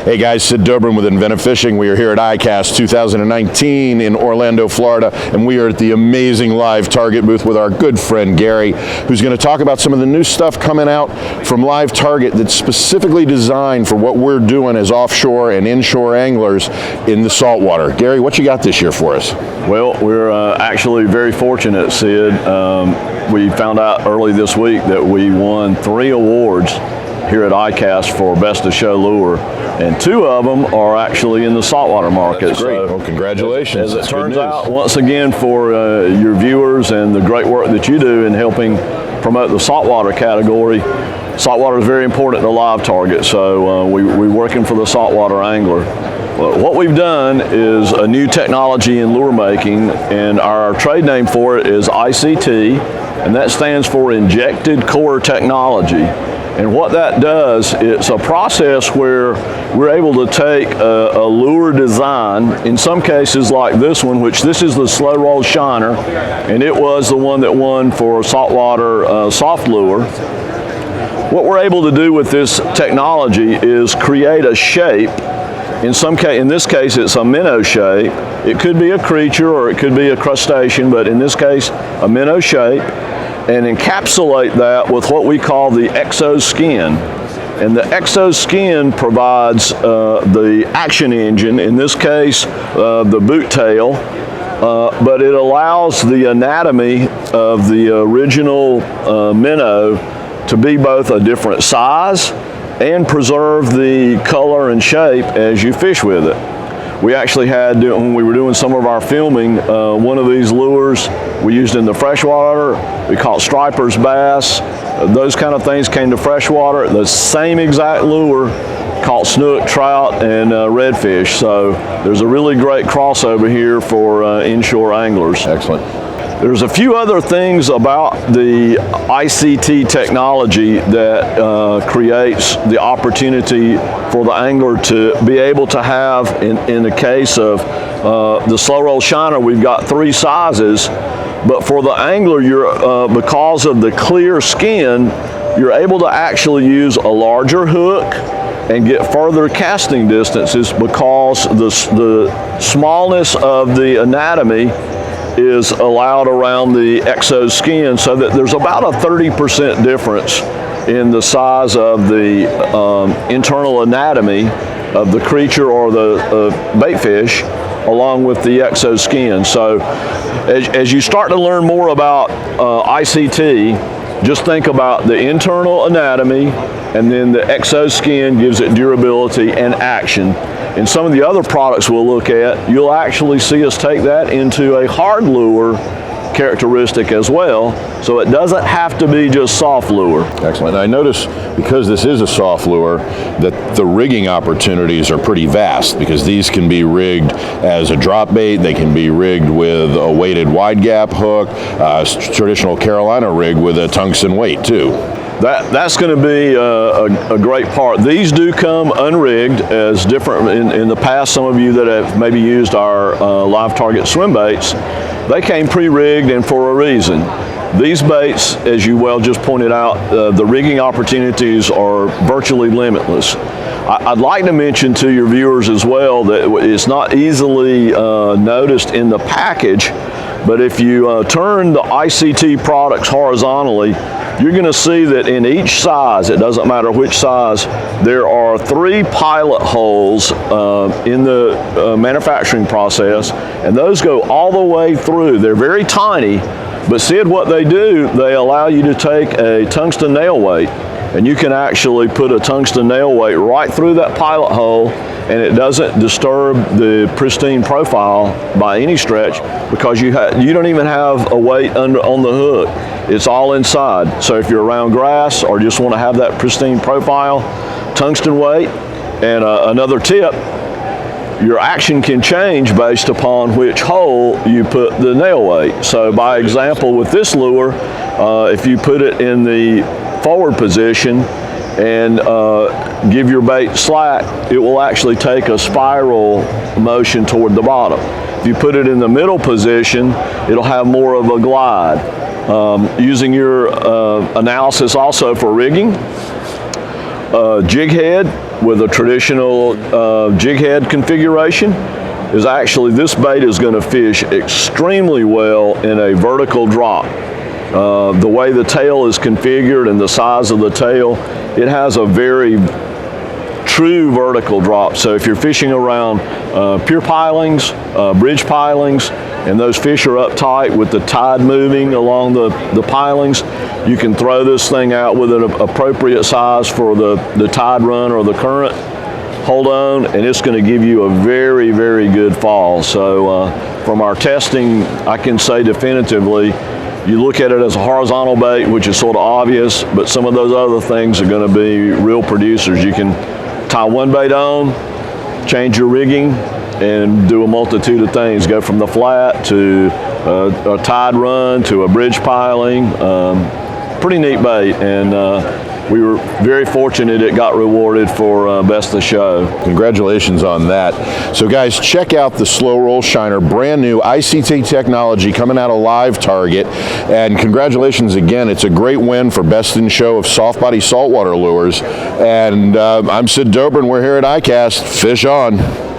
Hey guys, Sid Dobrin with Inventive Fishing. We are here at ICAST 2019 in Orlando, Florida, and we are at the amazing LiveTarget booth with our good friend Gary, who's going to talk about some of the new stuff coming out from LiveTarget that's specifically designed for what we're doing as offshore and inshore anglers in the saltwater. Gary, what you got this year for us? Well, we're actually very fortunate, Sid. We found out early this week that we won 3 awards here at ICAST for Best of Show Lure, and 2 of them are actually in the saltwater market. That's great. Well, congratulations. As it turns out, once again, for your viewers and the great work that you do in helping promote the saltwater category, saltwater is very important to LiveTarget, so we're working for the saltwater angler. What we've done is a new technology in lure making, and our trade name for it is ICT, and that stands for Injected Core Technology. And what that does, it's a process where we're able to take a lure design, in some cases like this one, which this is the Slow Roll Shiner, and it was the one that won for saltwater soft lure. What we're able to do with this technology is create a shape. In this case, it's a minnow shape. It could be a creature or it could be a crustacean, but in this case, a minnow shape, and encapsulate that with what we call the exoskin. And the exoskin provides the action engine, in this case, the boot tail, but it allows the anatomy of the original minnow to be both a different size and preserve the color and shape as you fish with it. We actually had, when we were doing some of our filming, one of these lures we used in the freshwater. We caught stripers, bass, those kind of things came to freshwater. The same exact lure caught snook, trout, and redfish. So there's a really great crossover here for inshore anglers. Excellent. There's a few other things about the ICT technology that creates the opportunity for the angler to be able to have, in the case of the Slow Roll Shiner, we've got 3 sizes, but for the angler, because of the clear skin, you're able to actually use a larger hook and get further casting distances because the smallness of the anatomy is allowed around the exoskin, so that there's about a 30% difference in the size of the internal anatomy of the creature or the bait fish along with the exoskin. So as you start to learn more about ICT, just think about the internal anatomy, and then the exoskin gives it durability and action. In some of the other products we'll look at, you'll actually see us take that into a hard lure characteristic as well, so it doesn't have to be just soft lure. Excellent. I notice, because this is a soft lure, that the rigging opportunities are pretty vast, because these can be rigged as a drop bait, they can be rigged with a weighted wide gap hook, traditional Carolina rig with a tungsten weight too. That's going to be a great part. These do come unrigged, as different in the past. Some of you that have maybe used our LiveTarget swim baits, they came pre-rigged, and for a reason. These baits, as you well just pointed out, the rigging opportunities are virtually limitless. I'd like to mention to your viewers as well that it's not easily noticed in the package, but if you turn the ICT products horizontally, you're going to see that in each size, it doesn't matter which size, there are 3 pilot holes in the manufacturing process, and those go all the way through. They're very tiny, but Sid, what they do, they allow you to take a tungsten nail weight, and you can actually put a tungsten nail weight right through that pilot hole, and it doesn't disturb the pristine profile by any stretch, because you don't even have a weight on the hook. It's all inside. So if you're around grass or just want to have that pristine profile, tungsten weight. And another tip, your action can change based upon which hole you put the nail weight. So by example, with this lure, if you put it in the forward position and give your bait slack, it will actually take a spiral motion toward the bottom. If you put it in the middle position, it'll have more of a glide. Using your analysis also for rigging, jig head, with a traditional jig head configuration is actually this bait is going to fish extremely well in a vertical drop. The way the tail is configured and the size of the tail, it has a very true vertical drop. So if you're fishing around pier pilings, bridge pilings, and those fish are up tight with the tide moving along the pilings, you can throw this thing out with an appropriate size for the tide run or the current. Hold on, and it's going to give you a very, very good fall. So from our testing, I can say definitively, you look at it as a horizontal bait, which is sort of obvious, but some of those other things are going to be real producers. You can tie one bait on, change your rigging, and do a multitude of things. Go from the flat to a tide run to a bridge piling. Pretty neat bait, and we were very fortunate it got rewarded for Best of Show. Congratulations on that. So guys, check out the Slow Roll Shiner, brand new ICT technology coming out of LiveTarget. And congratulations again, it's a great win for Best in Show of soft body saltwater lures. And I'm Sid Dobrin, we're here at ICAST. Fish on.